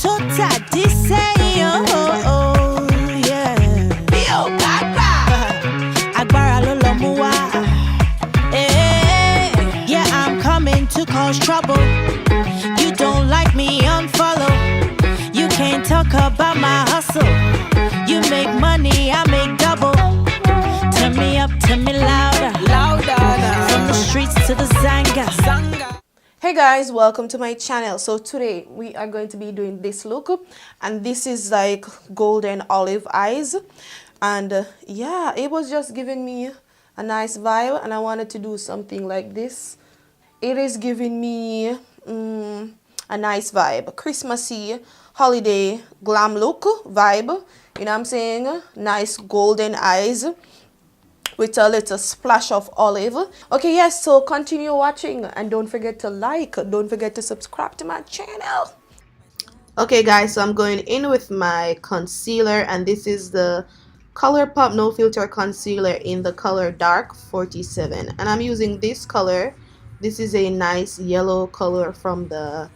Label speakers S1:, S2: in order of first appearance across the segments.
S1: tó tàdí sẹ́yìn oh yeah. Mi ò bá gbà. Agbára ló lọ mú wá. Yeah, I'm coming to cause trouble. You don't like me, unfollow. You can't talk about my hustle. You make money, I make double. Turn me up, turn me louder. From the streets to the Zanga.
S2: Hey guys, welcome to my channel. So today we are going to be doing this look, and this is like golden olive eyes, and yeah, it was just giving me a nice vibe, and I wanted to do something like this. It is giving me a nice vibe, Christmassy holiday glam look vibe, you know what I'm saying? Nice golden eyes with a little splash of olive. Okay, yes, so continue watching and don't forget to like, don't forget to subscribe to my channel. Okay guys, so I'm going in with my concealer, and this is the ColourPop No Filter Concealer in the color Dark 47, and I'm using this color. This is a nice yellow color from the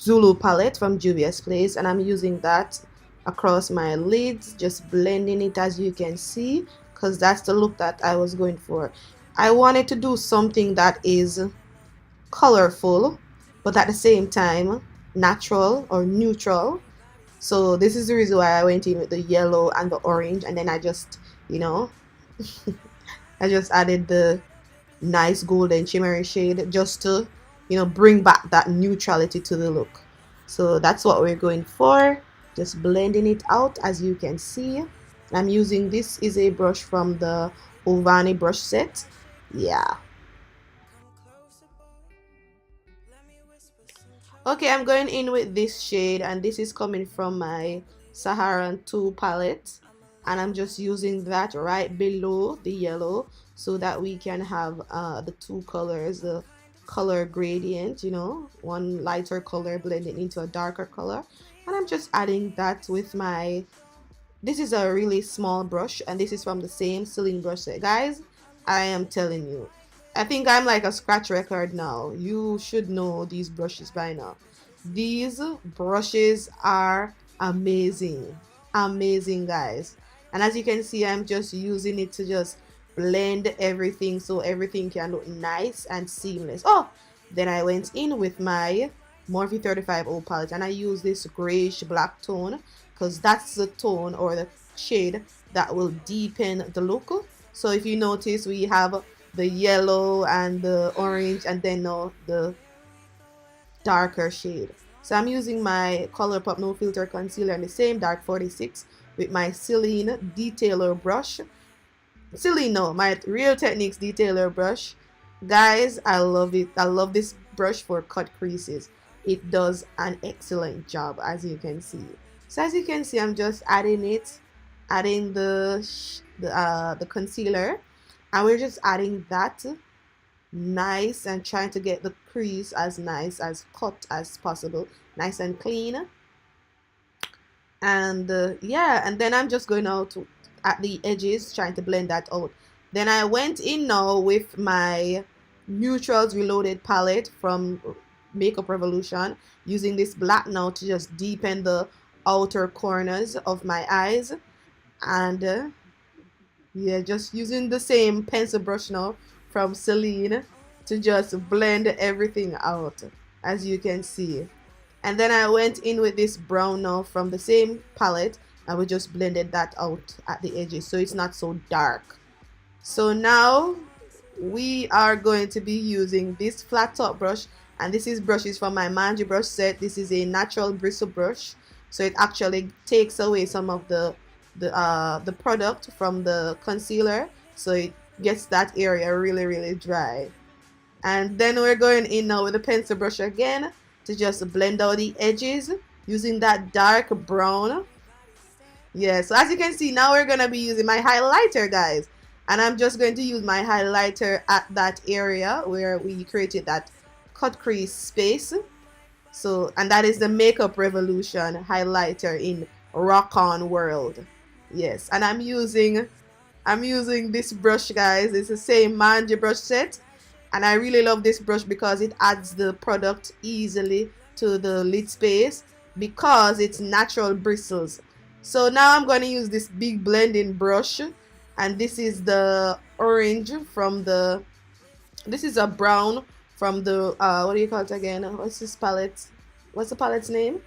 S2: Zulu palette from Jwillscool, and I'm using that across my lids, just blending it as you can see, because that's the look that I was going for. I wanted to do something that is colorful but at the same time natural or neutral. So this is the reason why I went in with the yellow and the orange, and then I just, you know, I just added the nice golden shimmery shade just to, you know, bring back that neutrality to the look. So that's what we're going for, just blending it out as you can see. I'm using, this is a brush from the Ovani brush set. Yeah. Okay, I'm going in with this shade, and this is coming from my Saharan 2 palette, and I'm just using that right below the yellow so that we can have the two colors, the color gradient, you know, one lighter color blending into a darker color. And I'm just adding that with my, this is a really small brush, and this is from the same Sylyne brush set. Guys, I am telling you, I think I'm like a scratch record now. You should know these brushes by now. These brushes are amazing, amazing guys. And as you can see, I'm just using it to just blend everything so everything can look nice and seamless. Oh, then I went in with my Morphe 35O palette, and I use this grayish black tone because that's the tone or the shade that will deepen the look. So if you notice, we have the yellow and the orange, and then now the darker shade. So I'm using my ColourPop No Filter Concealer in the same Dark 46 with my Sylyne detailer brush. Sylyne, no, my Real Techniques detailer brush. Guys, I love it. I love this brush for cut creases. It does an excellent job, as you can see. So as you can see, I'm just adding the concealer, and we're just adding that nice and trying to get the crease as nice as cut as possible, nice and clean. And yeah, and then I'm just going out at the edges trying to blend that out. Then I went in now with my Neutrals Reloaded palette from Makeup Revolution, using this black now to just deepen the outer corners of my eyes. And yeah, just using the same pencil brush now from Sylyne to just blend everything out, as you can see. And then I went in with this brown now from the same palette, and we just blended that out at the edges so it's not so dark. So now we are going to be using this flat top brush, and this is brushes from my Manji brush set. This is a natural bristle brush, so it actually takes away some of the product from the concealer, so it gets that area really dry. And then we're going in now with a pencil brush again to just blend out the edges using that dark brown. Yeah, so as you can see, now we're gonna be using my highlighter, guys, and I'm just going to use my highlighter at that area where we created that cut crease space. So, and that is the Makeup Revolution highlighter in Rock On World. Yes, and I'm using this brush, guys. It's the same Manji brush set, and I really love this brush because it adds the product easily to the lid space, because it's natural bristles. So now I'm going to use this big blending brush, and this is the orange from the, this is a brown from the what do you call it again, what's this palette, what's the palette's name,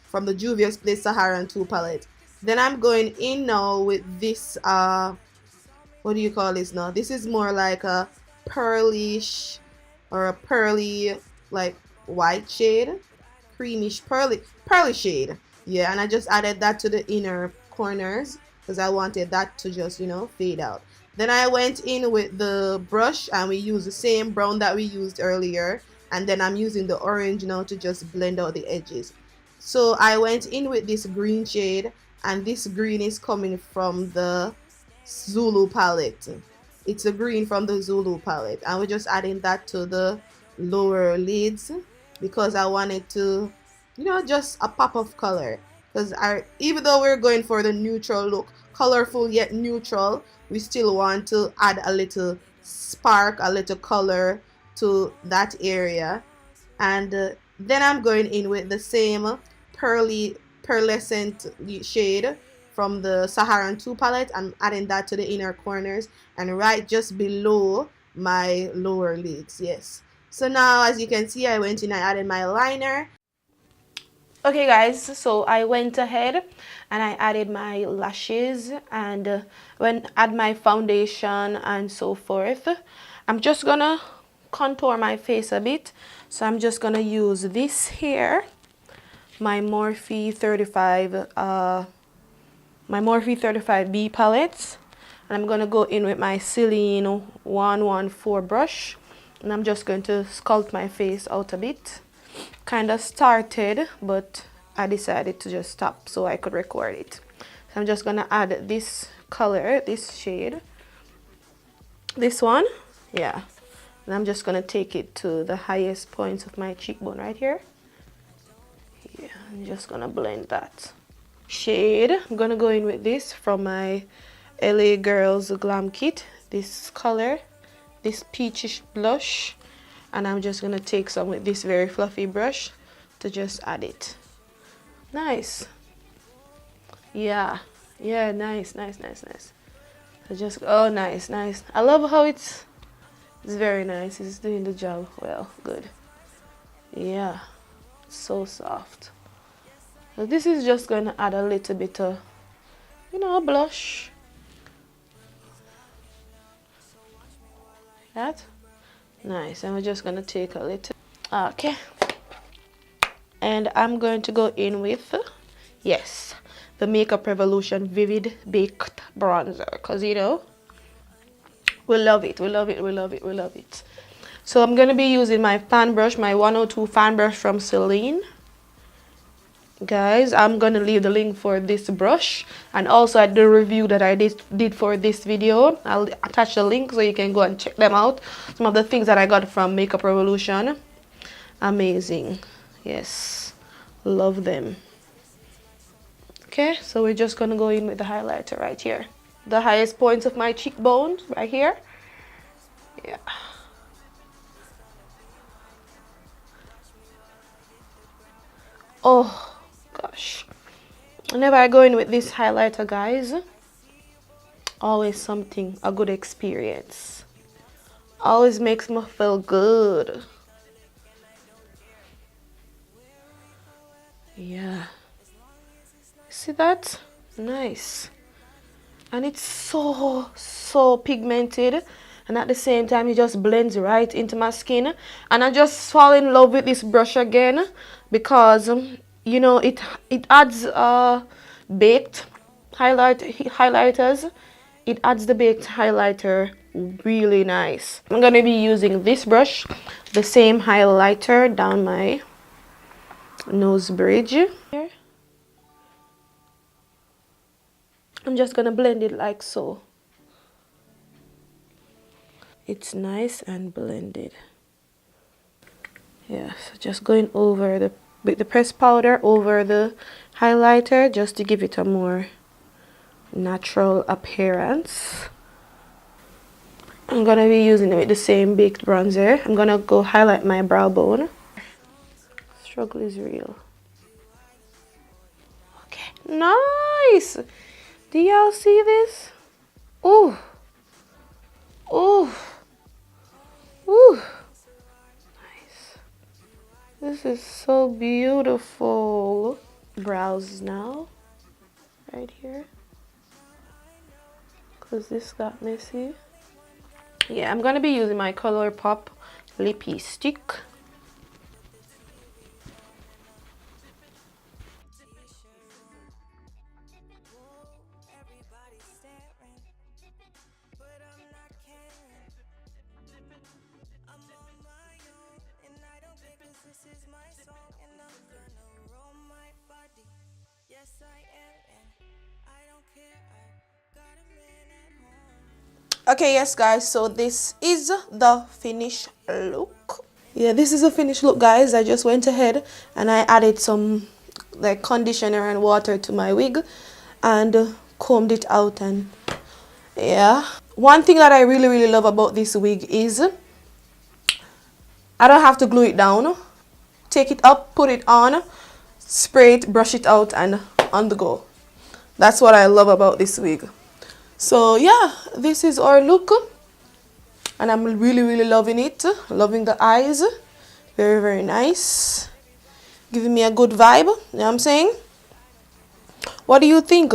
S2: from the Jwillscool Saharan 2 palette. Then I'm going in now with this what do you call this now, this is more like a pearlish or a pearly like white shade, creamish pearly shade. Yeah, and I just added that to the inner corners because I wanted that to just, you know, fade out. Then I went in with the brush and we used the same brown that we used earlier, and then I'm using the orange now to just blend out the edges. So I went in with this green shade, and this green is coming from the Zulu palette. It's a green from the Zulu palette, and we're just adding that to the lower lids because I wanted to, you know, just a pop of color. Because even though we're going for the neutral look, colorful yet neutral, we still want to add a little spark, a little color to that area. And then I'm going in with the same pearlescent shade from the Saharan 2 palette. I'm adding that to the inner corners and right just below my lower lids. Yes. So now, as you can see, I went in and added my liner. Okay guys, so I went ahead and I added my lashes and add my foundation and so forth. I'm just gonna contour my face a bit, so I'm just gonna use this here, my Morphe 35B palette, and I'm gonna go in with my Sylyne 114 brush, and I'm just going to sculpt my face out a bit. Kind of started, but I decided to just stop so I could record it. So I'm just gonna add this color, this shade, this one, yeah, and I'm just gonna take it to the highest points of my cheekbone right here. Yeah, I'm just gonna blend that shade. I'm gonna go in with this from my LA Girls Glam Kit, this color, this peachish blush, and I'm just gonna take some with this very fluffy brush to just add it. Nice. Yeah, nice. So just, oh, nice. I love how it's very nice. It's doing the job well. Good. Yeah, so soft. So this is just gonna add a little bit of, you know, blush. That nice. And we're just gonna take a little, okay, and I'm going to go in with, yes, the Makeup Revolution Vivid Baked Bronzer, because, you know, we love it. So I'm gonna be using my fan brush, my 102 fan brush from Sylyne. Guys, I'm gonna leave the link for this brush and also at the review that I did for this video. I'll attach the link so you can go and check them out. Some of the things that I got from Makeup Revolution, amazing. Yes, love them. Okay, so we're just gonna go in with the highlighter right here, the highest points of my cheekbones right here. Yeah. Oh gosh, whenever I go in with this highlighter, guys, always something, a good experience, always makes me feel good. Yeah, see that? Nice. And it's so pigmented, and at the same time it just blends right into my skin, and I just fall in love with this brush again because you know, it adds baked highlighters. It adds the baked highlighter really nice. I'm gonna be using this brush, the same highlighter down my nose bridge here. I'm just gonna blend it like so. It's nice and blended. Yeah, so just going over with the pressed powder over the highlighter just to give it a more natural appearance. I'm gonna be using it with the same baked bronzer. I'm gonna go highlight my brow bone. Struggle is real. Nice. Do y'all see this? Ooh. Ooh. Ooh. Nice. This is so beautiful. Brows now. Right here. Because this got messy. Yeah, I'm going to be using my ColourPop lippy stick. Okay, yes guys, so this is the finished look. Yeah, this is a finished look, guys. I just went ahead and I added some like conditioner and water to my wig and combed it out. And yeah, one thing that I really love about this wig is I don't have to glue it down. Take it up, put it on, spray it, brush it out, and on the go. That's what I love about this wig. So yeah, this is our look and I'm really loving it. Loving the eyes. Very nice. Giving me a good vibe, you know what I'm saying? What do you think?